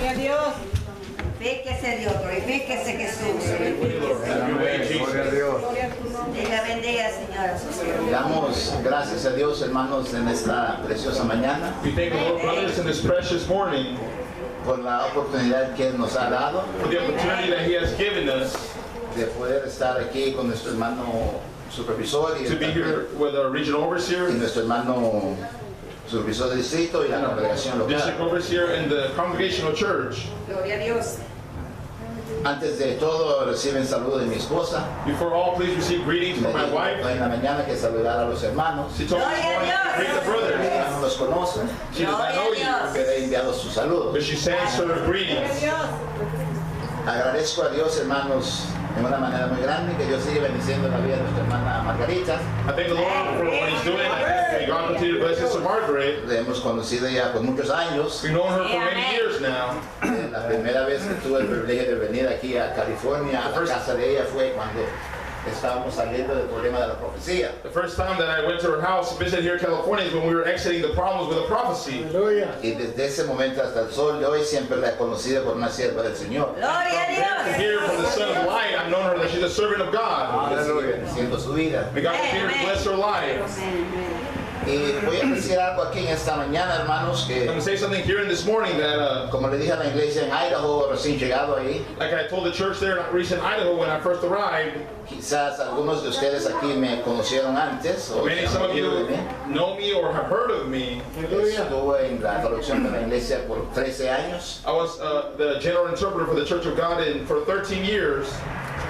Gloria a Dios. Fíjese Dios, glorifíquese Jesús. Gloria a Dios. Diga bendiga, señora. Damos gracias a Dios, hermanos, en esta preciosa mañana We thank the Lord, brothers, in this precious morning por la oportunidad que Él nos ha dado for the opportunity that He has given us de poder estar aquí con nuestro hermano supervisor y to be here with our regional overseer, nuestro hermano supervisor de distrito y la congregación district local. overseer, and the congregational church. Gloria a Dios. Antes de todo, reciben saludo de mi esposa. Before all, please receive greetings Me from my dijo wife. en la mañana que saludara a los hermanos. She told me this morning to greet the brothers. Ella no los conoce, She does not know you, pero he enviado sus saludos. but she sends her Gloria a greetings. Dios. Agradezco a Dios, hermanos, en una manera muy grande, que Dios sigue bendiciendo la vida de nuestra hermana Margarita. I thank the Lord for what He's doing. May God continue to bless Sister Margaret. La hemos conocido ya por muchos años. We've known her for many years now. La primera vez que tuve el privilegio de venir aquí a California, a la casa de ella, fue cuando estábamos saliendo del problema de la profecía. The first time that I went to her house, visited here in California, is when we were exiting the problems with the prophecy. Y desde ese momento hasta el sol de hoy siempre la he conocido por una sierva del Señor. Gloria a To Dios. hear from the Son of Light, I've known her that she's a servant of God. Que sigue bendiciendo su vida. May God continue to bless her life. Y voy a decir algo aquí en esta mañana, hermanos, I'm que going to say something here in this morning that, como le dije a la iglesia en Idaho, recién llegado ahí, like I told the church there in recent Idaho when I first arrived, quizás algunos de ustedes aquí me conocieron antes, o many, se some han of oído de you mí. know me or have heard of me. Estuve en la traducción de la iglesia por 13 años. I was the general interpreter for the Church of God for 13 years,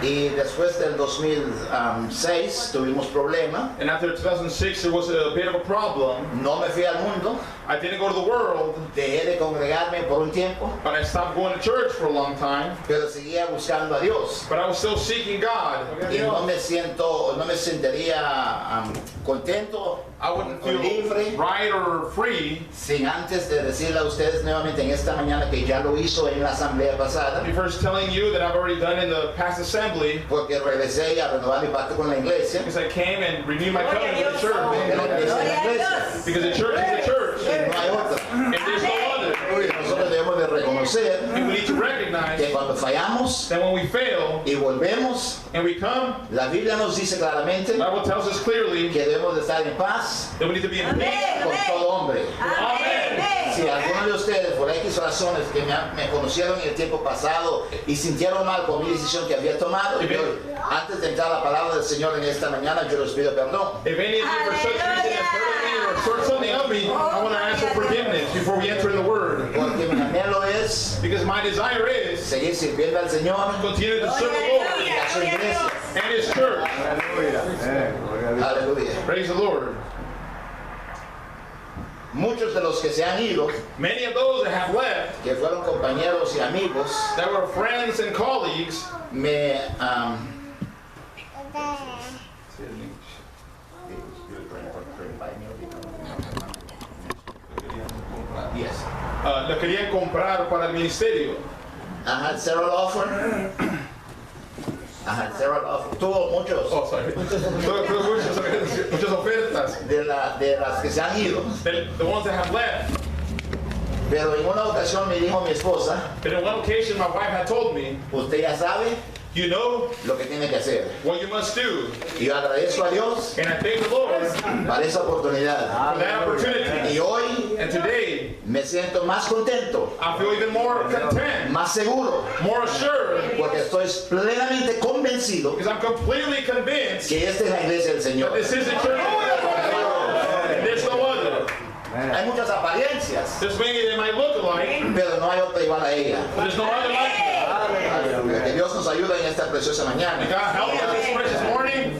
Y después del 2006 tuvimos problema. and after 2006 there was a bit of a problem. No me fui al mundo, I didn't go to the world, dejé de congregarme por un tiempo, but I stopped going to church for a long time, pero seguía buscando a Dios. but I was still seeking God. Y no me sentiría contento, I wouldn't feel libre, right or free sin antes de decirle a ustedes nuevamente en esta mañana que ya lo hizo en la asamblea pasada, first telling you that I've already done in the past assembly, porque regresé a renovar mi pacto con la iglesia. because I came and renewed my covenant with the church. Porque la iglesia es la iglesia, Because the church is the church, no hay otra. and there's no other. Nosotros debemos de reconocer And we need to recognize que cuando fallamos that when we fail y volvemos, and we come, la Biblia nos dice claramente the Bible tells us clearly que debemos de estar en paz that we need to be in peace. con todo hombre. Amen. Si alguno de ustedes, por X razones, que me conocieron en el tiempo pasado y sintieron mal por mi decisión que había tomado, yo, antes de entrar a la palabra del Señor en esta mañana, yo les pido perdón. If any of you for such reason have heard of me or heard something of me, I want to ask for forgiveness before we enter in the Word. Porque mi anhelo es Because my desire is seguir sirviendo al Señor continue to serve the y Lord a su iglesia. and His church. Aleluya. Praise the Lord. Muchos de los que se han ido, Many of those that have left, que fueron compañeros y amigos, that were friends and colleagues, me yes. la querían comprar para el ministerio. I had several offers. Tuvo muchos Oh, sorry. Muchas ofertas. de las que se han ido. The ones that have left. Pero en una ocasión me dijo mi esposa, But on one occasion, my wife had told me, usted ya sabe you know lo que tiene que hacer. what you must do. Y yo agradezco a Dios And I thank the Lord for para esa oportunidad. that opportunity. Y hoy And today, me siento más contento, I feel even more content, más seguro, more assured, porque estoy plenamente convencido because I'm completely convinced que esta es la iglesia del that Señor. this is the church of God. And there's no other. Hay muchas apariencias, There's many that might look alike, pero no hay otra igual a ella. but there's no other like it. Aleluya. Que Dios nos ayude en esta preciosa mañana. God help us this precious morning.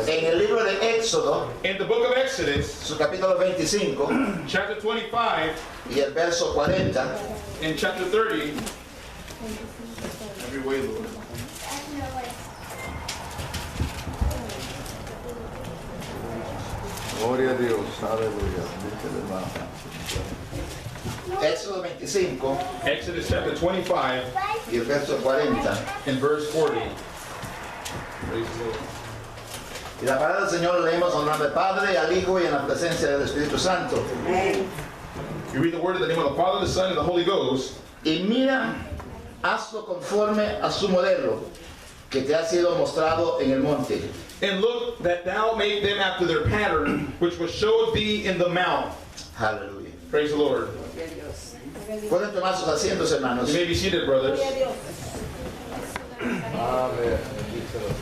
En el libro de Éxodo, In the book of Exodus, su capítulo 25 chapter 25, y el verso 40, in chapter 30, every way, Lord. Gloria a Dios, aleluya. Éxodo 25 Exodus chapter 25, y el verso 40. in verse 40. Praise the Lord. Y la palabra del Señor leemos en nombre del Padre, al Hijo y en la presencia del Espíritu Santo. You read the word in the name of the Father, the Son, and the Holy Ghost. Y mira, hazlo conforme a su modelo que te ha sido mostrado en el monte. And look that thou make them after their pattern, which was showed thee in the mount. Aleluya. Praise the Lord. Pueden tomar sus asientos, hermanos. You may be seated, brothers. Amén.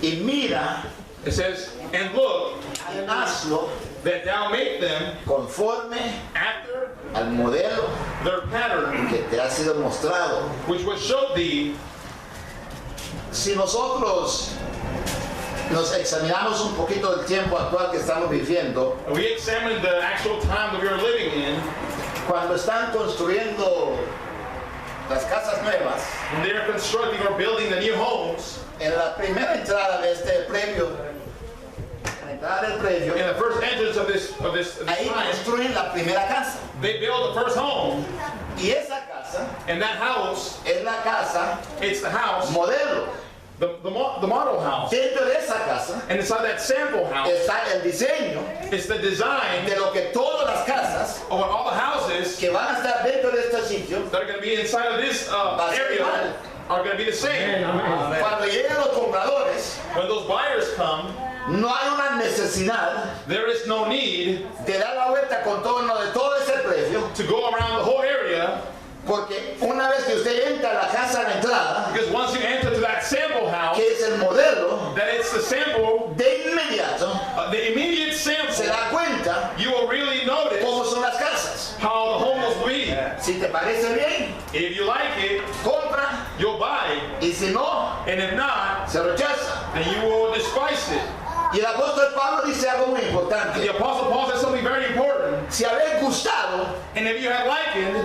Y mira, It says, and look hazlo that thou make them conforme after al modelo their pattern, que te ha sido mostrado. which was showed thee. Si nosotros nos examinamos un poquito del tiempo actual que estamos viviendo, We examined the actual time that we are living in. cuando están construyendo las casas nuevas, When they are constructing or building the new homes, en la primera entrada de este predio, la entrada del predio, in the first entrance of this ahí time, construyen la primera casa. they build the first home, Y esa casa and that house, es la casa it's the house, modelo. the model house. Dentro de esa casa And inside that sample house, está el diseño it's the design de lo que todas las casas of what all the houses que van a estar dentro de este sitio, that are going to be inside of this area are going to be the same. cuando lleguen los compradores, When those buyers come, no hay una necesidad there is no need de dar la vuelta con torno de todo ese predio, to go around the whole area, porque una vez que usted entra a la casa a la entrada, because once you enter to that sample house, que es el modelo, that it's the sample, de inmediato the immediate se sample, da cuenta you will really notice cómo son las casas. how the home will be. Si te parece bien, If you like it, compra, you'll buy it. y si no, And if not, se rechaza. then you will despise it. Y el apóstol Pablo dice algo muy The importante. Apostle Paul said something very important. Si habéis gustado, And if you have likened,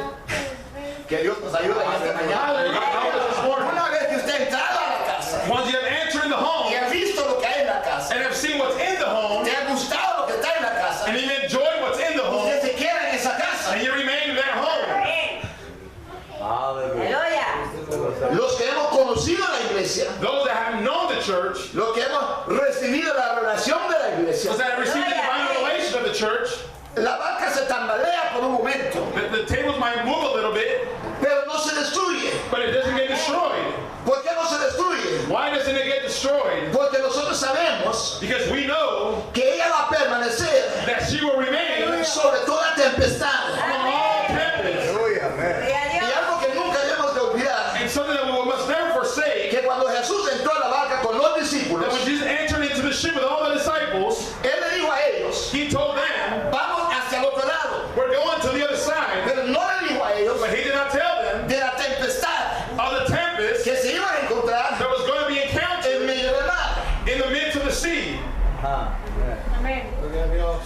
que Dios nos ayude en esta mañana. Una vez que usted ha entrado a la casa once you have entered the y home ha visto lo que hay en la casa, and have seen what's in the home, te ha gustado lo que está en la casa, and you enjoy what's in the home, usted se queda en esa casa. and you remain in that home. Aleluya. Los que hemos conocido la iglesia, Those that have known the church, los que hemos recibido la relación de la iglesia, those that have received the divine revelation of the church, la barca se tambalea por un momento, the tables might move a little bit, pero no se destruye. but it doesn't get destroyed. ¿Por qué no se destruye? Why doesn't it get destroyed? Porque nosotros sabemos Because we know que ella va a permanecer that she will remain sobre toda tempestad. among all tempests. Aleluya, amén. Gloria a Y Dios. algo que nunca debemos de olvidar, And something that we must never forsake, que cuando Jesús entró a la barca con los that discípulos, when Jesus entered into the ship with all the disciples, Él le dijo a ellos, he told them, vamos hacia el otro lado. we're going to the other side. Pero no le dijo a ellos But he did not tell them de la tempestad of the tempest que se iban a encontrar that was going to be en encountered medio del mar. in the midst of the sea. Amén.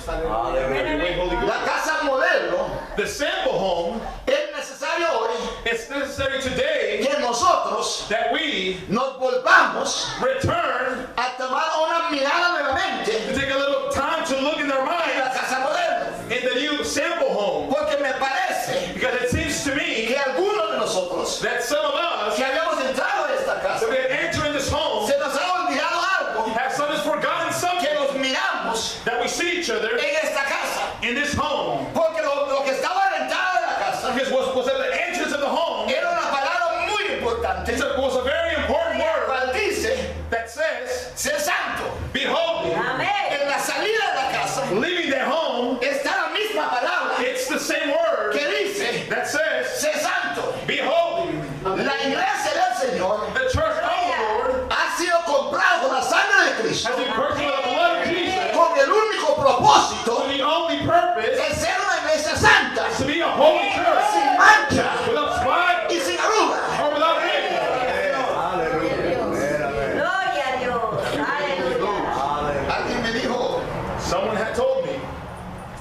Aleluya. La casa modelo The sample home, es necesario hoy it's necessary today que nosotros that we nos volvamos return a tomar una mirada nuevamente to take a little time to look in their en la minds casa modelo. in the new sample home. Porque me parece Because it seems to me que algunos de nosotros that some of us que habíamos entrado en esta casa that we have entered this home se nos ha olvidado algo, have sometimes forgotten que something nos miramos that we see each other en esta casa. in this home. Porque lo que estaba a la entrada de la casa Because what was at the entrance of the home, era una palabra muy importante, was a very important word cual dice, that says, sé santo. be holy. Amén. En la salida de la casa Leaving their home, está la misma palabra it's the same word que dice, that says, sé santo. be holy. La iglesia del Señor The church of the Lord ha sido comprada con la sangre de Cristo, has been purchased with the blood of Jesus. con el único propósito And the only purpose de ser una iglesia santa, is to be a holy church sin mancha without spot y sin arruga. or without wrinkle. Aleluya. Amén, amén. Gloria a Dios. Aleluya. Alguien me dijo Someone had told me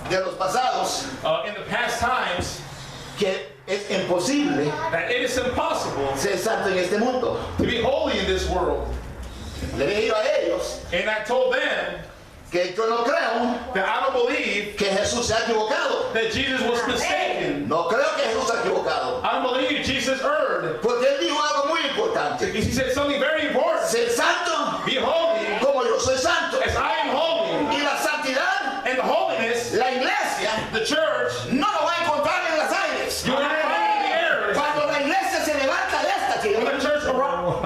de los pasados in the past times que es imposible that it is impossible ser santo en este mundo. to be holy in this world. Le dije yo a ellos And I told them que yo no creo that I don't believe que Jesús se ha equivocado. that Jesus was mistaken. No creo que Jesús se ha equivocado. I don't believe Jesus erred. Porque Él dijo algo muy importante. He said something very important. Ser santo Be holy como yo soy santo. as I am holy. Y la santidad, And the holiness, la iglesia, the church, no lo va a encontrar en las aires. you will not find in the air. Cuando la iglesia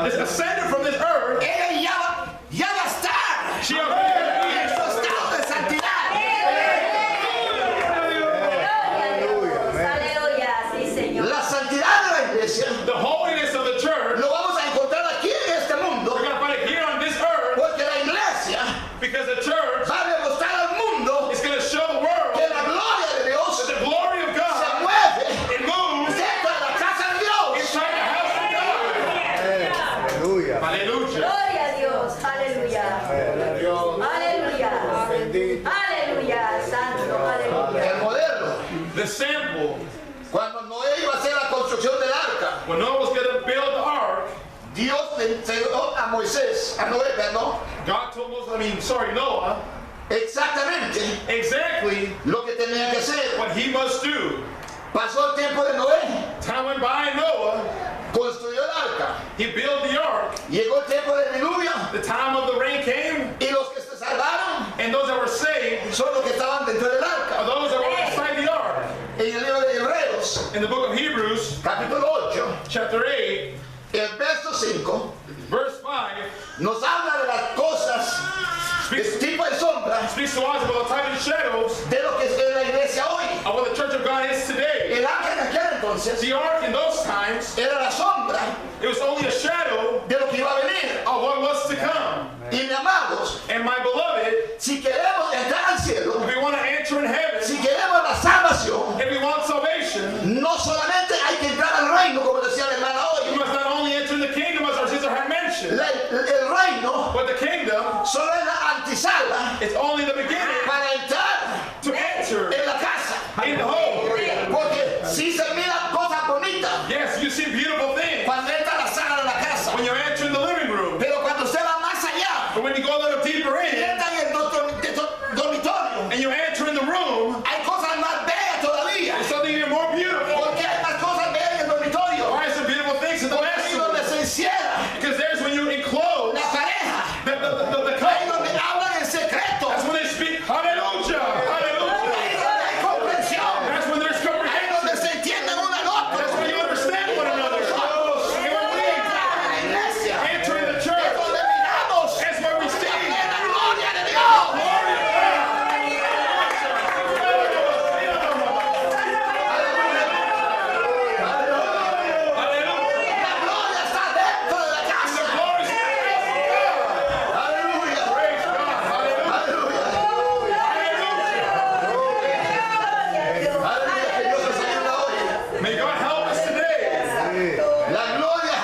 is ascended from this earth, ella ya va a estar she en already su estado de santidad. Aleluya, sí, Señor. La santidad de la iglesia the holiness of the church. lo vamos a encontrar aquí en este mundo, We're gonna find it here on this earth porque la iglesia because the church va a demostrar al mundo is gonna show the world que la gloria de Dios that the glory of se God mueve it moves dentro de la casa de Dios. inside the house of God. Aleluya. Hallelujah. Gloria a Dios. Aleluya. Aleluya. Bendito. Aleluya. Santo. Aleluya. El modelo, The sample, cuando Noé iba a hacer la construcción del arca, when Noah was gonna build the ark, Dios le enseñó a Noé, perdón, God told Noah exactamente exactly lo que tenía que hacer. what he must do. Pasó el tiempo de Noé, Time went by, Noah, construyó el arca, he built the ark. llegó el tiempo del diluvio The time of the rain came, y los que se salvaron and those that were saved son los que estaban dentro del are arca. those that were inside the ark. En el libro de Hebreos, In the book of Hebrews, capítulo 8, chapter 8, el verso 5, verse 5, nos habla de las cosas, de tipo de sombra, speaks to us about the type of shadows de lo que es en la iglesia hoy. of what the church of God is today. El arca en aquel entonces The ark in those times, era la sombra it was only a shadow de lo que iba a venir. of what was to come. Y mis amados, And my beloved, si queremos entrar al cielo, if we want to enter in heaven, si queremos la salvación, if we want salvation, no solamente hay que entrar al reino, como decía la hermana we hoy. must not only enter the kingdom, as our sister had mentioned, El reino but the kingdom solo es la antesala is only the beginning para entrar to enter en la casa. in the home. Porque si se miran cosas bonitas Yes, you see beautiful things cuando entra a la sala de la casa, when you enter in the living room, pero cuando usted va más allá, but when you go a little deeper in entra en el dormitorio, and you enter in the room, hay cosas más bellas todavía. there's something even more beautiful. Porque hay más cosas bellas en el dormitorio. Why is there beautiful things in the Porque ahí donde master? se encierra Because there's when you enclose la pareja. the Ahí couple. donde hablan en secreto. That's when they speak hallelujah, hallelujah. Ahí donde hay comprensión. That's when there's Ahí donde comprehension. se entienden uno al otro. That's when you understand one another. And when we La iglesia enter in the es church, donde miramos that's where we see la gloria de Dios. glory of Hallelujah. La gloria está dentro de la The casa. glory is Aleluya. praise God. Hallelujah. Aleluya. Aleluya. Que Dios nos ayuda hoy. May God help us today. La gloria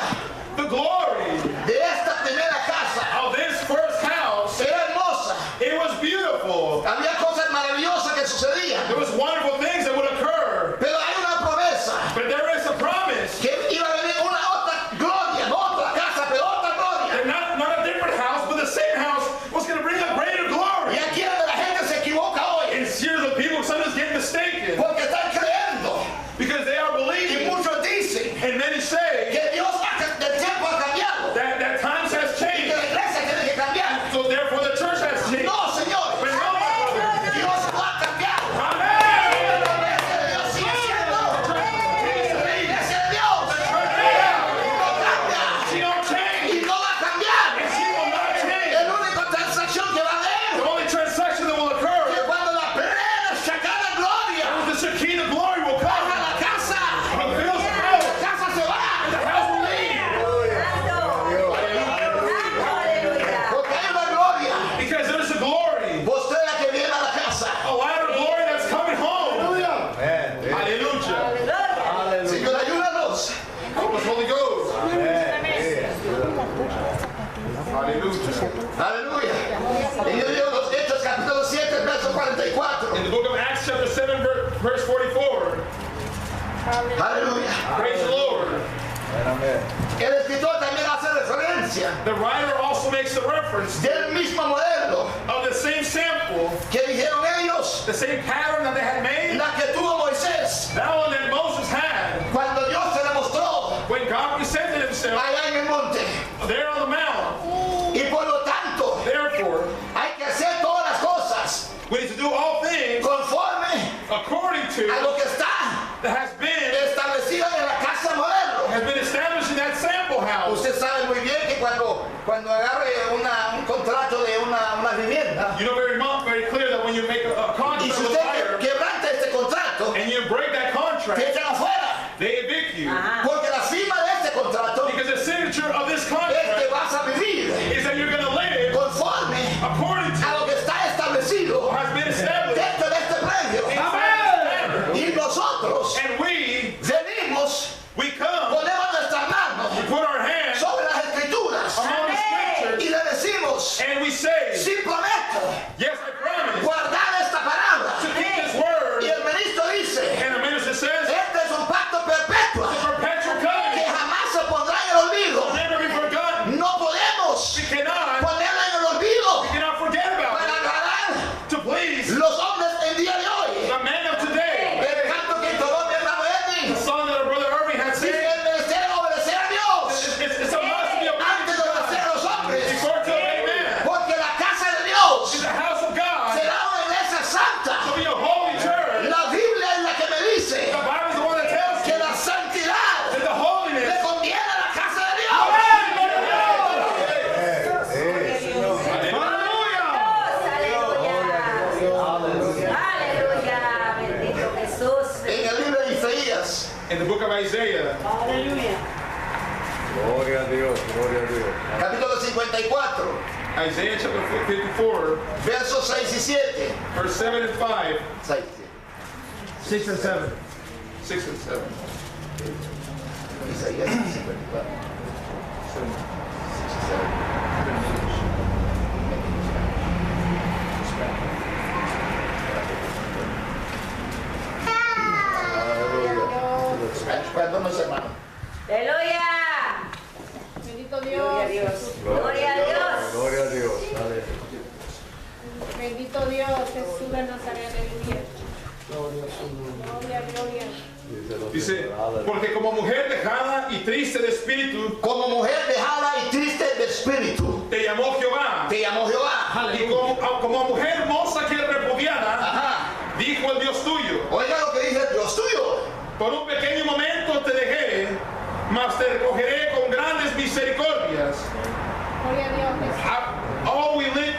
The glory de esta primera casa of this first house, era hermosa. it was beautiful. Había cosas maravillosas que sucedían. There was wonderful things that would occur. Pero hay una promesa But there is a promise que iba a venir una otra gloria, no otra casa, pero otra gloria. that not a different house, but the same house was going to bring a greater Y glory. aquí es donde la gente se equivoca hoy, And here's the people sometimes get mistaken porque están creyendo. because they are Y believing. muchos dicen And many say que Dios del tiempo ha cambiado, that times has que changed. la iglesia tiene que cambiar. So therefore the church has changed. No, señores, But no, my brother. Dios no ha cambiado. Amen. La iglesia de Dios sigue siendo la iglesia de Dios. No cambia She don't change. y no va a cambiar. And she will not change. La única transacción que va a haber The only transaction that will que occur cuando la plena Shekinah gloria is the Shekinah glory will baja come. a la casa, From the fields of la house, casa se va. the house will leave. Porque hay una gloria Because there's a glory. postrera que viene a la casa. A latter glory that's coming home. Hallelujah. Señor, ayúdanos. Help us, Holy Ghost. Hallelujah. Aleluya. En el libro de los Hechos, capítulo 7, verso 44. In the book of Acts chapter 7, verse 44. Aleluya. Praise the Lord. El escritor también hace referencia The writer also makes the reference del mismo modelo of the same sample, que dijeron ellos, the same pattern that they had made, la que tuvo Moisés that one that Moses had. cuando Dios se le mostró When God presented himself allá en el monte. there on the mount. Y por lo tanto, Therefore, hay que hacer todas las cosas we need to do all things conforme according a to lo que está that has been establecido en la casa modelo. established in that sample house. Usted sabe muy bien que cuando agarre un contrato de una vivienda, You know very clear that when you make a y contract si with a usted buyer quebranta este contrato, and you break that te contract, echan afuera. they evict you. Porque la firma de este contrato Because the signature of this es que contract vas a vivir is that you're going to live conforme according to a lo que está establecido what has been established. dentro de este predio. Y nosotros And we venimos, come, ponemos nuestras manos we put our hands sobre las escrituras among the scriptures, y le decimos, and we say, sí prometo yes, I promise guardar esta palabra. to keep this word. Y el ministro dice, And the minister says, este es un pacto perpetuo the perpetual que covenant jamás se pondrá en el olvido. will never be forgotten. No podemos We cannot ponerlo en el olvido forget about para it. agradar To please los hombres en día de hoy. the man of today. El canto que entonó mi hermano The Edwin song that our brother Irving had dice said, el menester obedecer a Dios it's a must to be antes obedient de to obedecer a God los hombres, before to obey man. porque la casa de Dios In the house of God, será una iglesia santa. to be a holy church. La Biblia es la que me dice The Bible is the one that tells que you la santidad that the le holiness conviene a la casa de Dios. Aleluya, bendito Jesús. En el libro de Isaías, in the book of Isaiah, Aleluya. Gloria a Dios, gloria a Dios. capítulo 54, Isaiah chapter 54, versos 6 y 7. verse 7 and 5, 6 and 7. 6 and 7. Isaías 54. 6 y 7. Perdón, hermano. Aleluya. Bendito Gloria a Dios. Dios. Gloria a Dios. Gloria a Dios. Aleluya. Bendito Dios, Jesús de Nazaret, aleluya. Gloria, gloria. Dice, porque como mujer dejada y triste de espíritu, Como mujer dejada y triste de espíritu, te llamó Jehová. te llamó Jehová. Y como mujer hermosa que es repudiada, Ajá. dijo el Dios tuyo, Oiga lo que dice el Dios tuyo. por un pequeño momento te dejé, mas te recogeré con grandes misericordias. Gloria a Dios, Jesús. All we live,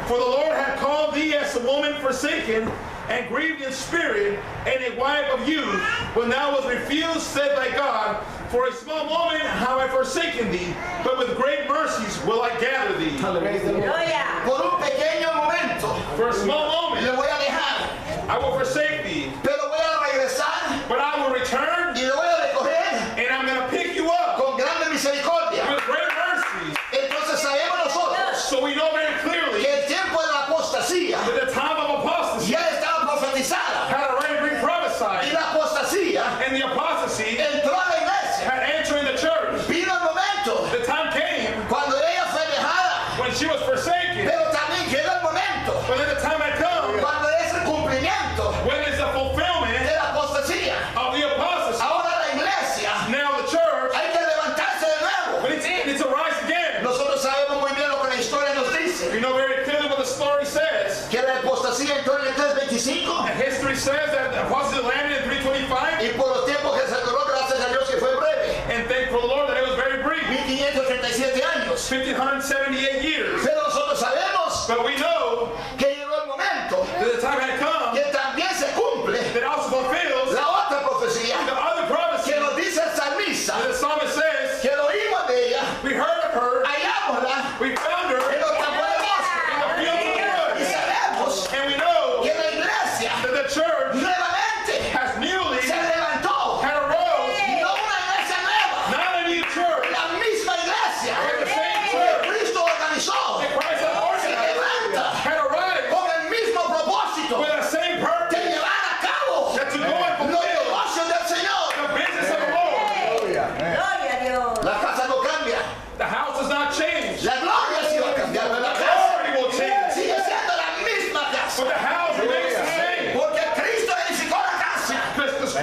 for the Lord hath called thee as a woman forsaken and grieved in spirit, and a wife of youth, when thou was refused, said thy God, for a small moment have I forsaken thee, but with great mercies will I gather thee. Aleluya. Por un pequeño momento For a small moment le voy a dejar, I will forsake thee, pero voy a regresar but I will return, y le voy a recoger and I'm going to pick you up con grande misericordia. with great mercies. Entonces sabemos nosotros So we know very clearly que el tiempo de la apostasía that the time of apostasy ya estaba profetizada had already been y prophesied, la apostasía and the apostasy entró a la iglesia. had entered in the church. Vino el momento The time came cuando ella fue dejada, when she was forsaken, pero también queda el momento but then the time had come cuando es el cumplimiento when it's the fulfillment de la apostasía. of the apostasy. Ahora la iglesia Now the church, hay que levantarse de nuevo. when it's in, it's a rise again. Nosotros sabemos muy bien lo que la historia nos dice, We know very clearly what the story says. que la apostasía entró en el 325 And history says that the apostasy landed in 325, y por los tiempos que se duró, gracias a Dios que fue breve, and thank for the Lord that it was very brief, 1537 años. 1,578 years. Pero nosotros sabemos But we know que llegó el momento that the time had come que también se cumple that also fulfills la otra profecía the other prophecy que nos dice el salmista, that the psalmist says, que lo oímos de ella, we heard of her, hallámosla we found her en los campos de bosque. in the fields of the Y woods. sabemos And we know que la iglesia that the church nuevamente has newly se levantó, had arose, no una iglesia nueva, not a new church, la misma iglesia but the same que church Cristo organizó, that Christ had se organized, levanta had arisen con el mismo propósito with the same de purpose llevar a cabo that to go and los fulfill negocios del Señor. the business of the Lord. Gloria. Gloria a Dios. La casa no cambia, The house does not change. la gloria sí va a cambiar, pero la The casa glory will change, sigue siendo la misma but casa, the house remains the same. porque Cristo edificó la casa.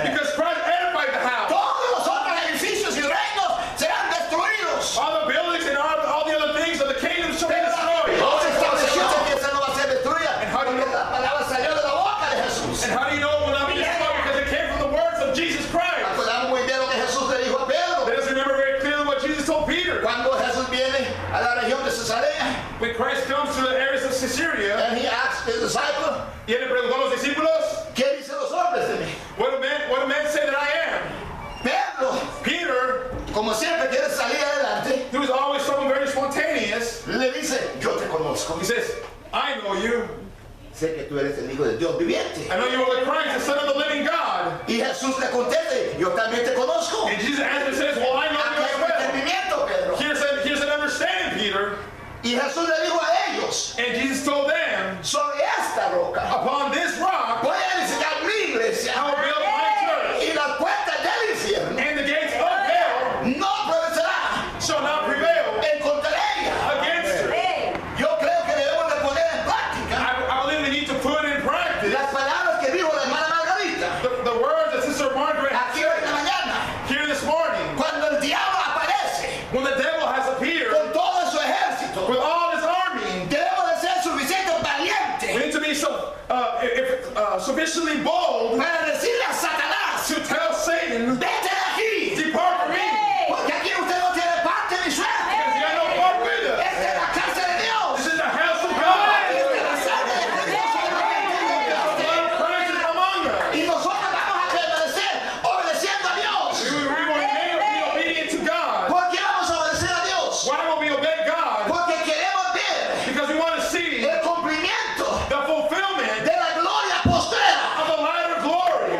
Because Christ edified the house. Todos los otros edificios y reinos serán destruidos. All the buildings and all the other things of the kingdom shall be destroyed. Ahora estableció que esa no va a ser destruida, porque la palabra salió de la boca de Jesús. And how do you know it will not be destroyed? Because it came from the words of Jesus Christ. Acordamos muy bien lo que Jesús le dijo a Pedro. Let us remember como siempre quiere salir adelante, He was always someone very spontaneous. le dice, yo te conozco. He says, I know you. Sé que tú eres el Hijo de Dios viviente. I know you are the Christ, the Son of the living God. Y Jesús le contesta, yo también te conozco. And Jesus answers and says, well, I know Aquí you hay as un well. entendimiento, Pedro. Here's an understanding, Peter. Y Jesús le dijo a ellos, And Jesus told them, sobre esta roca upon this rock, voy a enseñar mi iglesia. I will build my church. Y las puertas del infierno And the gates of hell no prevalecerán shall not prevail en contra de ella. against her. Yo creo que debemos de poner en práctica I believe we need to put in practice las palabras que dijo la hermana Margarita the words that Sister Margaret aquí hoy en la mañana. here this morning. Cuando el diablo aparece When the devil has appeared con todo su ejército, with all his army, debemos de ser suficientemente we valientes need to be sufficiently bold para decirle a Satanás, to tell Satan, vete de aquí, depart from me, porque aquí usted no tiene parte ni suerte. because you got no part with us. Esta es la casa de Dios. This is the house of God. Esta es la sangre de Cristo solamente en The nosotros. blood of Christ is among us. Y nosotros vamos a permanecer obedeciendo a Dios. We will be obedient to God. ¿Por qué vamos a obedecer a Dios? Why will we obey God? Porque queremos ver Because we want to see el cumplimiento the fulfillment de la gloria postrera. of the light of glory.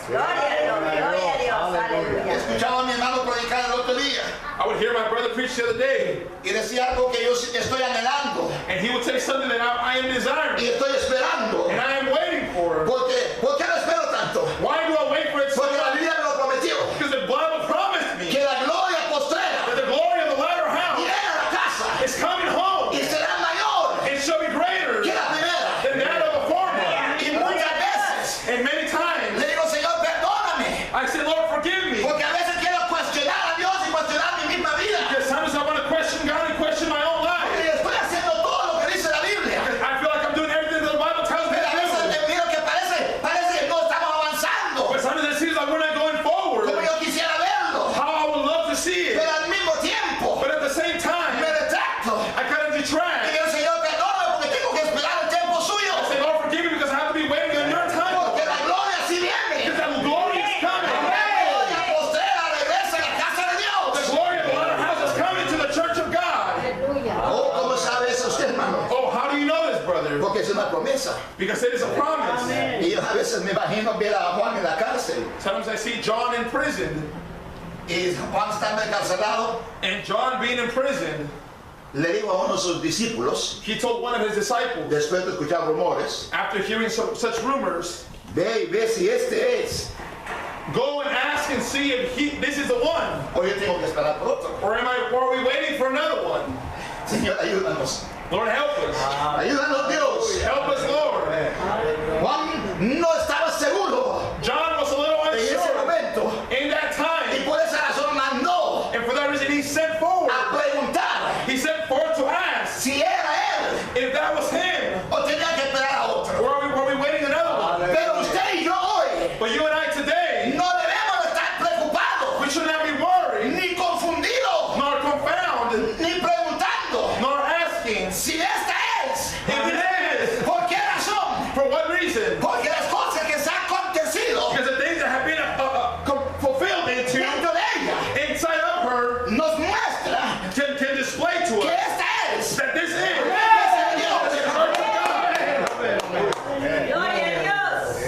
Gloria a Dios, gloria a Dios, aleluya. Escuchaba a mi hermano predicar el otro día I would hear my brother preach the other day, y decía algo que yo estoy anhelando and he would say something that I am y desiring, estoy esperando. and I am waiting for. ¿Por qué lo espero tanto? Why do I wait for it so Porque la much? Biblia me lo prometió. Because the Bible promised me Que la gloria postrera that the glory of the latter house viene a la casa is coming home. y será mayor It shall be greater que la primera. than that of the former. Y muchas veces And many times le digo, Señor, perdóname, I say, Lord, forgive me. porque a veces quiero cuestionar a Dios y cuestionar mi misma vida. Because sometimes I want to question God and question my own Y life. estoy haciendo todo lo que dice la Biblia. I feel like I'm doing everything that the Bible tells me Pero a to veces do. te miro que parece que no estamos avanzando But sometimes it seems like we're not going forward. como yo quisiera verlo. How I would love to see it. Pero al mismo tiempo But at the same me time, retracto. I kind of Y detract. digo, Señor, perdóname porque tengo que esperar el tiempo I suyo. say, Lord, forgive me because I have to be waiting on your time. Porque la gloria sí viene. Because that glory is coming. La gloria postrera regresa a la casa de The Dios. glory of the latter house is coming to the church of God. Aleluya. Oh, ¿cómo sabe eso usted, hermano? Oh, how do you know this, brother? Porque es una promesa. Because it is a promise. Y yo a veces me imagino ver a Juan en la cárcel. Sometimes I see John in prison, Y Juan estando encarcelado, and John being in prison, le dijo a uno de sus discípulos, he told one of his disciples, después de escuchar rumores, after hearing such rumors, ve y ve si este es. go and ask and see if this is the one, O yo tengo que esperar por otro. or are we waiting for another one? Señor, ayúdanos. Lord, help us. Ayúdanos, Dios. Help us, Lord. Juan no estaba seguro John was a little en ese unsure momento. in that Y time, por esa razón mandó and for that reason he sent forward. a preguntar He sent forth to ask si era él if that was him, o tenía que esperar a otro. or were we waiting another one? Pero usted y yo hoy But you and I today, no debemos de estar preocupados, we should not be worried, ni confundidos, nor confounded, ni preguntando nor asking si esta es. if it is. ¿Por qué razón? For what reason? Porque las cosas que se han acontecido Because the things that have been fulfilled into dentro de ella inside of her nos muestra can display to que us esta es. that this is the Dios. church of God. Gloria a Dios.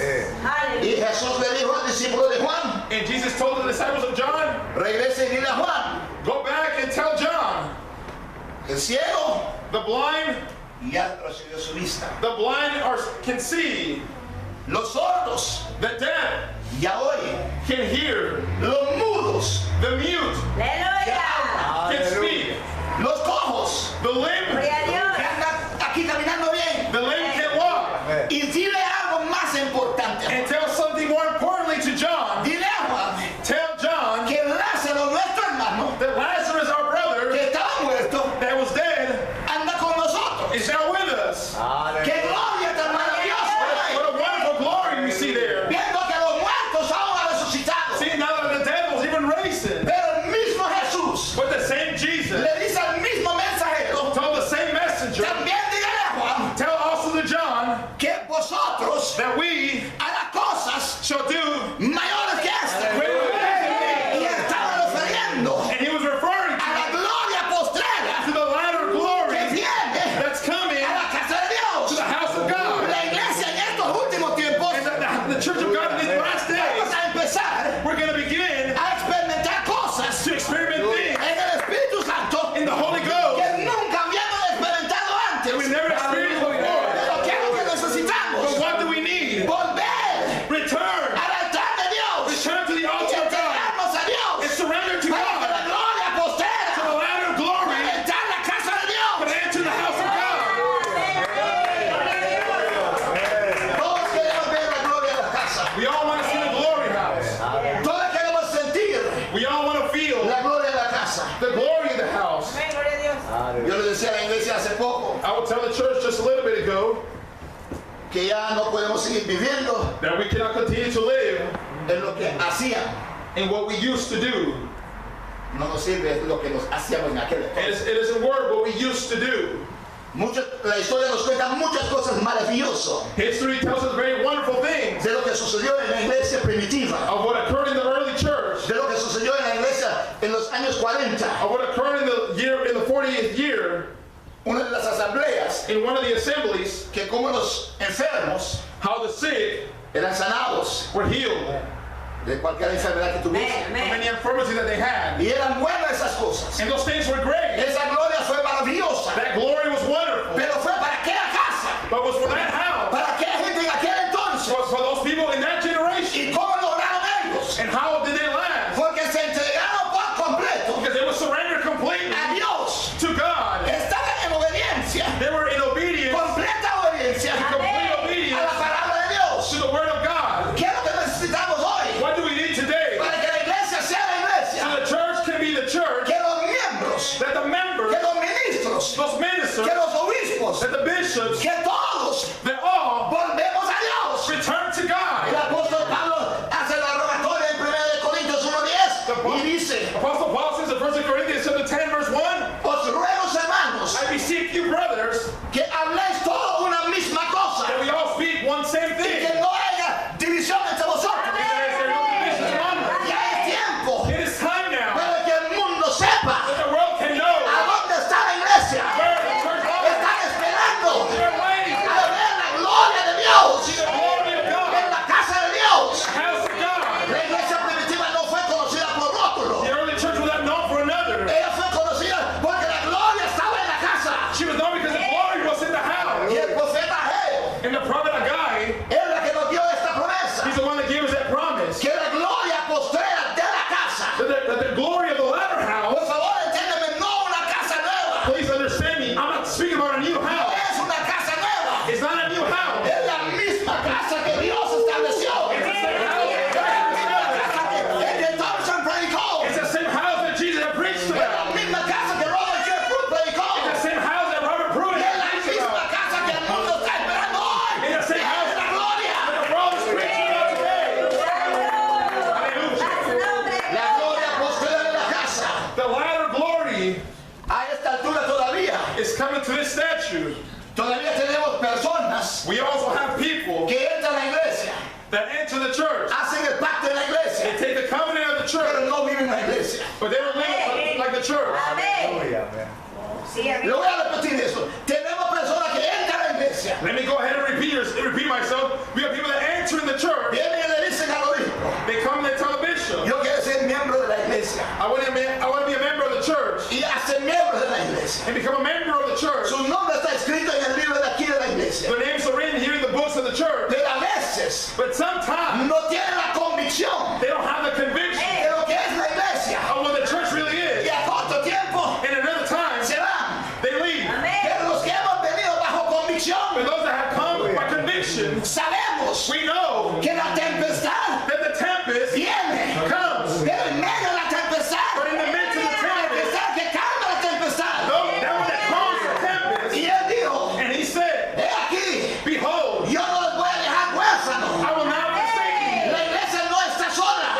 Y Aleluya. Jesús le dijo al discípulo de Juan, And Jesus told the disciples of John, regrese y dile a Juan, go back and tell John, el ciego the blind ya recibió su vista. can see, Los sordos the deaf ya oyen. can hear, Los mudos the mute Aleluya. can speak, los cojos the limb Gloria a Dios. que andan aquí caminando bien. can walk. Y dile algo más importante. And tell something more importantly to John, Dile a Juan tell John que Lázaro, nuestro hermano, that Lazarus, our brother, que estaba muerto, that was dead, anda con nosotros. is now with us. ¡Qué gloria tan maravillosa! What a wonderful glory we see there. Viendo que los muertos aún han resucitado. See, now that the dead was even racing. Pero el mismo Jesús But the same Jesus le dice al mismo mensajero, told the same messenger, también dígale a Juan tell also to John que vosotros that we hará cosas shall do mayores que esta. greater things than Y estaban refiriendo I will tell the church just a little bit ago que ya no podemos seguir viviendo that we cannot continue to live en lo que hacían. in what we used to do. No nos sirve lo que nos hacíamos en aquel entonces. It isn't work what we used to do. La historia nos cuenta muchas cosas maravillosas History tells us very wonderful things de lo que sucedió en la iglesia primitiva, of what occurred in the early church, de lo que sucedió en la iglesia en los años 40. of what occurred in the 40th year, Una de las asambleas, in one of the assemblies, que como los enfermos how the sick eran sanados were healed de cualquier enfermedad que tuviesen. from any infirmity that they had. Y eran buenas esas cosas. And those things were great. Esa gloria fue maravillosa. That glory was wonderful. Pero fue para aquella casa, But it was for that house, para aquella gente en aquel entonces. for those people in that generation. ¿Y cómo lograron ellos? And how did they last? Porque se entregaron por completo Because they were surrendered completely a Dios. to God. Estaban en obediencia, They were in obedience, completa obediencia complete a obedience la palabra de Dios. to the word of God. ¿Qué es lo que necesitamos hoy? What do we need today? Para que la iglesia sea la iglesia. So the church can be the church, Que los miembros, that the members, que los ministros, those ministers, que los obispos, that the bishops, que todos that all volvemos a Dios. return to El God. apóstol Pablo hace la rogatoria en 1 Corintios 1:10 y dice: Apostle Paul says in 1 Corinthians chapter 10 verse 1, Os ruego, hermanos, I beseech you, brothers, que habléis todo una misma cosa that we all speak one same y thing. que no haya división entre vosotros. Because there are no divisions among us. Ya es tiempo It is time now para que el mundo sepa that the world can know a dónde está la iglesia. where the church is. Están esperando They're waiting a ver la gloria de Dios to see the glory of en God, la casa de Dios. the house of God. La iglesia primitiva no fue conocida por rótulo. The early church was not known for another. Ella fue conocida porque la gloria estaba en la casa. She was known because the glory was in the house. Y el profeta Ageo And the prophet Haggai, es la que nos dio esta promesa. he's the one that gave us that promise. Que la gloria postrera de la casa. That the glory of the latter Por house, favor, entiéndeme, no una casa nueva. please understand me, I'm not speaking about a new No house. es una casa nueva. It's not a new house. Es la misma casa que Dios estableció. It's the same house that God established. Es que Thompson predicó. It's the same house that Jesus had preached Es la about. misma casa que Robert J. Pruitt predicó. It's the same house that Robert Pruitt Es had la preached misma about. casa que el mundo está esperando hoy. It's the same house Es la gloria. that the world is preaching about today. Hallelujah. La gloria postrera de la casa. The latter glory A esta altura todavía. is coming to this statue. Todavía tenemos personas We also have people que entran a la iglesia. that enter the church. Hacen el pacto en la iglesia. They take the covenant of the Pero church, no viven en la iglesia. but they don't live like the church. Le voy a repetir eso. Tenemos personas que entran a la iglesia. Let me go ahead and repeat myself. We have people that enter in the church. Vienen y le dicen al obispo: They come and they tell the bishop, yo quiero ser miembro de la iglesia. I want to be a member of the church. Y hacen miembro de la iglesia. And become a member of the church. Su nombre está escrito en el libro de aquí de la iglesia. Their names are written here in the books of the church. Pero a veces But sometimes no tienen la convicción they don't have the conviction de lo que es la iglesia. of what the church really Y is. a corto tiempo And another time, se van. they leave. Pero los que hemos venido bajo But convicción, those that have come by conviction, sabemos we know que la tempestad that the tempest viene. comes. Pero en medio de la tempestad, But in the midst of the tempest, está que calma la tempestad. that one that calms the tempest, Y él dijo: and he said, he aquí, behold, yo no los voy a dejar huérfanos. I will not forsake you. La iglesia no está sola.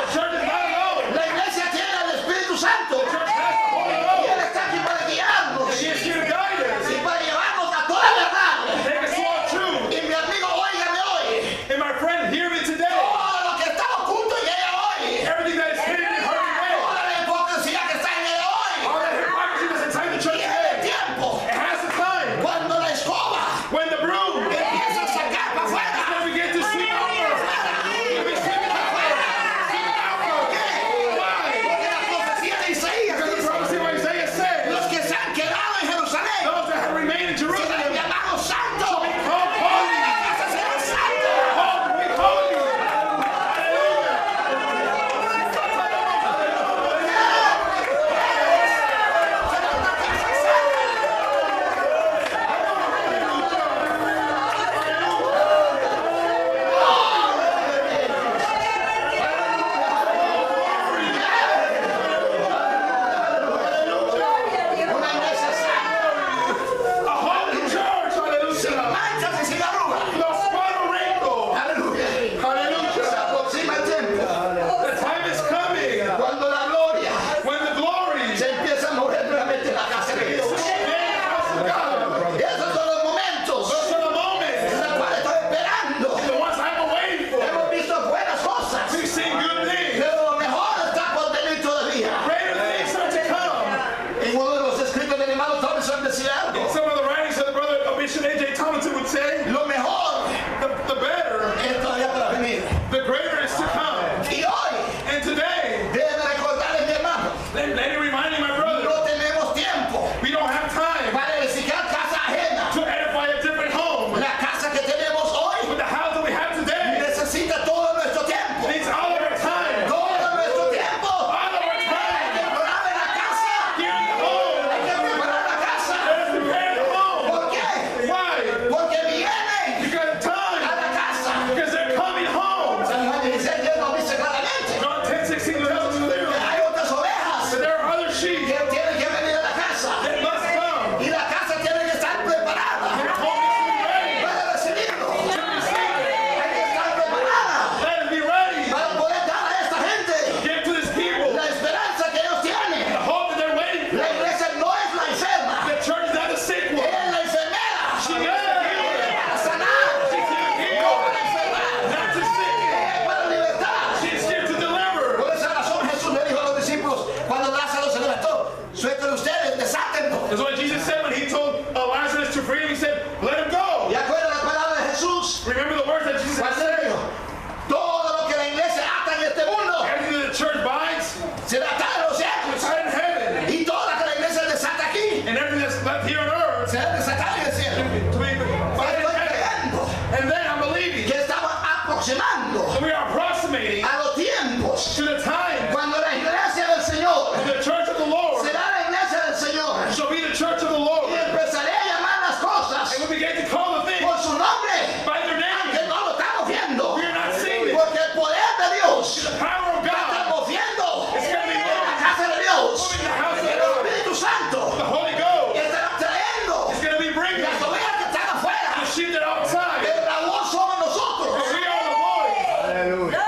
ser desatado en el cielo. to be Estoy creyendo and then I'm believing que estamos aproximando that we are approximating a los tiempos to the time cuando la iglesia del Señor when the church of the Lord será la iglesia del Señor shall be the church of the Lord. y empezaré a llamar las cosas And we begin to call the things por su nombre, by their aunque name. no lo estamos viendo, We are not seeing it. porque el poder de Dios The power of la God, estamos viendo It's gonna be en la casa de Dios, moving in the house of el God. Espíritu Santo The Holy Ghost estará trayendo is going to be bringing las ovejas que están the afuera, sheep that are outside. pero la voz somos nosotros. But we are the voice. Aleluya.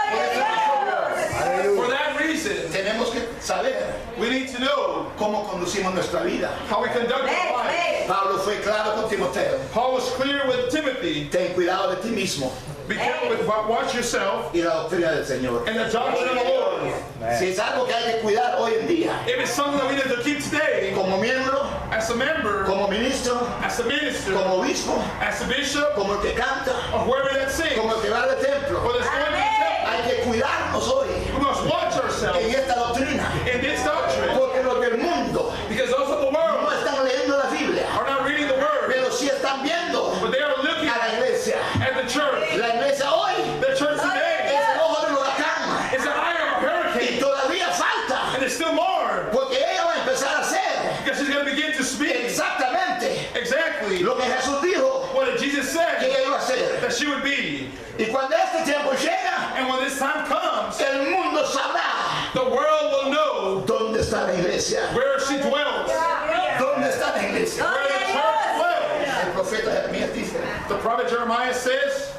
For Aleluya. that reason, Tenemos que saber we need to know cómo conducimos nuestra vida. how we conduct our life. Pablo fue claro con Timoteo: Paul was clear with Timothy. ten cuidado de ti mismo Be careful with watch yourself y la doctrina del Señor. and the doctrine of the Lord. Si es algo que hay que cuidar hoy en día, If it's something that we need to keep today, como miembro, as a member, como ministro, as a minister, como obispo, as a bishop, como el que canta, or whoever that sings, como el que va al templo, or that's going to the temple, hay que cuidarnos hoy we must watch ourselves en esta doctrina, in this doctrine, porque los del mundo because those of the no world están leyendo la Biblia, are not reading the word, pero sí están viendo but they are looking a la iglesia. at the church. La iglesia hoy The church today es el ojo del huracán is an eye of a y hurricane, todavía falta, and there's still more, porque ella va a empezar a hacer because she's going to begin to speak exactamente exactly lo que Jesús dijo what Jesus que said ella iba a hacer. that she would be. Y cuando este tiempo llega, And when this time comes, el mundo sabrá the world will know dónde está la iglesia. where she dwells, ¿Dónde está la iglesia? where the church dwells. El profeta Jeremías dice, The prophet Jeremiah says,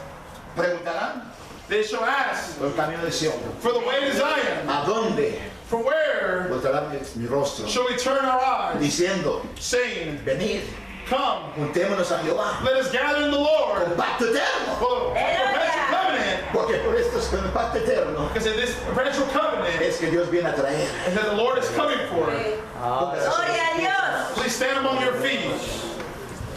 preguntarán they shall ask por el camino de Sion, for the way to Zion. ¿a dónde From where voltará mi rostro? shall we turn our eyes, Diciendo, saying, venid, come, juntémonos a Jehová, let us gather in the Lord con pacto eterno, for a perpetual covenant. porque por esto es con el pacto eterno Because in this perpetual covenant es que Dios viene a traer. is that the Lord is coming for it. Gloria a Dios. Please stand among your feet.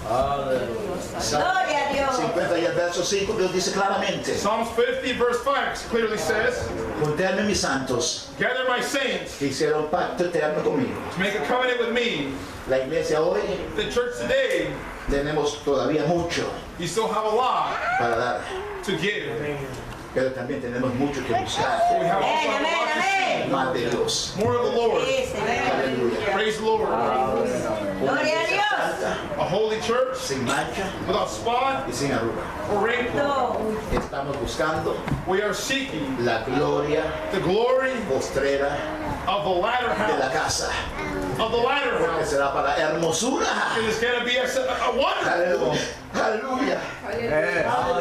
Gloria a Dios. 50 y el verso 5 Dios dice claramente, Psalms 50 verse 5 clearly says, juntéme mis santos gather my saints que hicieron pacto eterno conmigo. to make a covenant with me. La iglesia hoy The church today, tenemos todavía mucho you still have a lot para dar, to give. pero también tenemos mucho que buscar. We have also Amén, a lot to amén, see. Más de Dios. More of the Lord. Sí, Señor. Aleluya. Praise the Lord. Una Gloria a iglesia Dios. santa, A holy church sin mancha without spot y sin arruga. or wrinkle. No. Estamos buscando We are seeking la gloria the glory postrera of the latter de la house. casa, Of the latter que house. será para hermosura. It is going to be a wonder. Aleluya. Aleluya.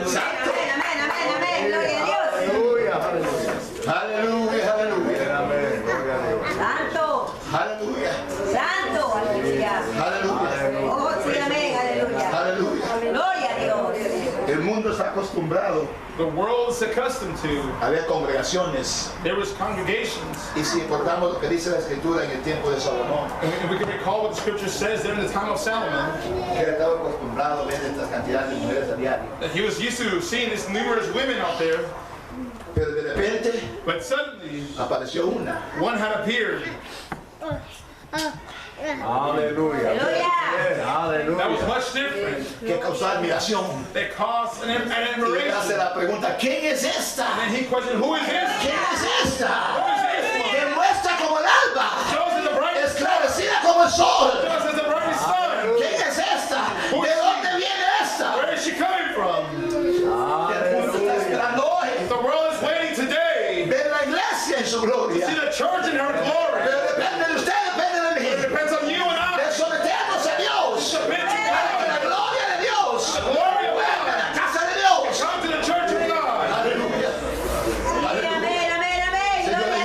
Santo. Amén, amén, amén, amén. Gloria a Dios. Aleluya. Aleluya. Aleluya. Aleluya. Amén. Gloria a Dios. Santo, Aleluya. santo, aleluya. Aleluya. Oh, sí, amén, aleluya. Aleluya. Gloria a Dios. El mundo está acostumbrado The world is accustomed to. a ver congregaciones. There was congregations. Y si recordamos lo que dice la escritura en el tiempo de Salomón, And we can recall what the scripture says there in the time of Solomon, que él estaba acostumbrado a ver estas cantidades de mujeres a diario. that he was used to seeing these numerous women out there, Pero de repente but suddenly apareció una one had appeared Aleluya. Aleluya. that was Aleluya. much different, que causó admiración. that caused an Y él admiration. hace la pregunta, ¿quién es esta? And he questioned, who is this? ¿Quién es esta? Who is this Que one? muestra como el alba, Shows as the brightest, esclarecida como el sol. shows as the brightest sun. ¿Quién es esta? ¿De dónde viene esta? Where is she coming from? Y el mundo está esperando hoy The world is waiting today ver la iglesia en su to gloria. see the church in her glory. Pero depende de usted, depende de It mí. depends on you and I. De someternos a Dios. Submit to Para que God. la gloria de Dios The glory of venga a God. la casa de Dios. Come to the church of God. Aleluya. Sí, amén, amén, amén. Señor, Gloria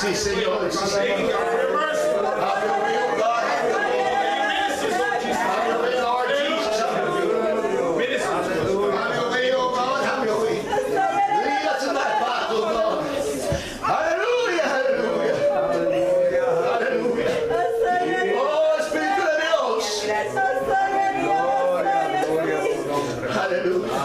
Sí, Señor. Sí, Thanking Señor. God for your mercy. Have your way, oh God. Have your way. Ministers, Lord Jesus. Have your way, Lord Jesus. Ministers. Have your way, oh God. Have your way. Lead us in that path, oh God. Hallelujah, hallelujah. Hallelujah. Oh, Espíritu de Dios. Hallelujah.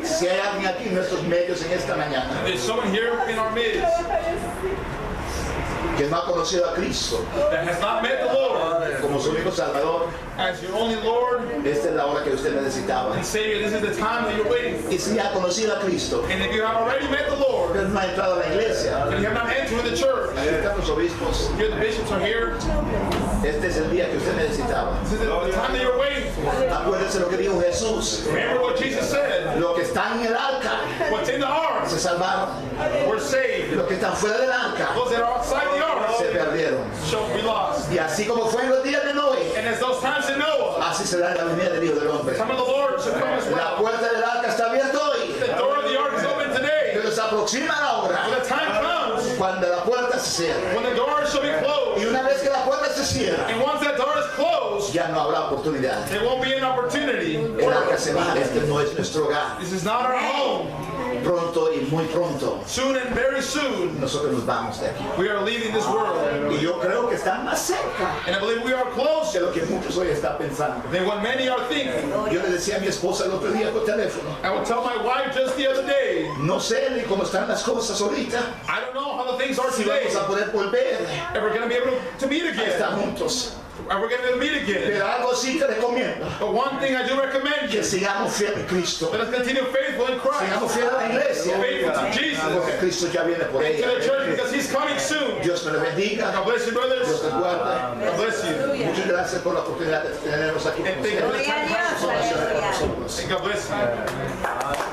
Si hay alguien aquí en nuestros medios en esta mañana There's someone here in our midst que no ha conocido a Cristo that has not met the Lord como su único Salvador, as your only Lord esta es la hora que usted necesitaba. and Savior, this is the time that you're waiting for. Y si ha conocido a Cristo, And if you have already met the Lord pero no ha entrado a la iglesia, and you have not entered the church, aquí están los obispos, here the bishops are here, este es el día que usted necesitaba. this is the time that you're waiting for. Acuérdese lo que dijo Jesús, Remember what Jesus said. los que están en el arca What's in the ark, se salvaron, we're saved. los que están fuera del arca Those that are outside the se ark perdieron. shall be lost. Y así como fue en los días de Noé, And as those times in Noah, así será en la venida del Hijo del Hombre. the time of the Lord shall come as La well. puerta del arca está abierta hoy, The door of the ark is open today. pero se aproxima la When hora the time comes, cuando la puerta se cierre. when the door shall be Y closed, una vez que la puerta se cierra, and once that door is closed, ya no habrá oportunidad. there won't be an opportunity. El arca se va, este no es nuestro hogar. This is not our home. Pronto y muy pronto Soon and very soon, nosotros nos vamos de aquí. we are leaving this world. Y yo creo que está más cerca And I believe we are close de lo que muchos hoy están pensando. than what many are thinking. Yo le decía a mi esposa el otro día por teléfono, I will tell my wife just the other day, no sé ni cómo están las cosas ahorita, I don't know how the things are si today. vamos a poder volver If we're going to be able to meet a estar again. juntos. Are we going to be able to meet again? Pero algo sí te recomiendo, But one thing I do recommend que you, sigamos fieles a Cristo, let us continue faithful in Christ. sigamos fieles a la iglesia, Faithful to Jesus. porque Cristo ya viene por And to the ella. church because He's coming soon. Dios me lo bendiga, God bless you, Dios brothers. te guarde. God bless you. Muchas gracias por la oportunidad de tenernos aquí con And thank you for the ustedes. time. Gloria a Dios, aleluya. And God bless you.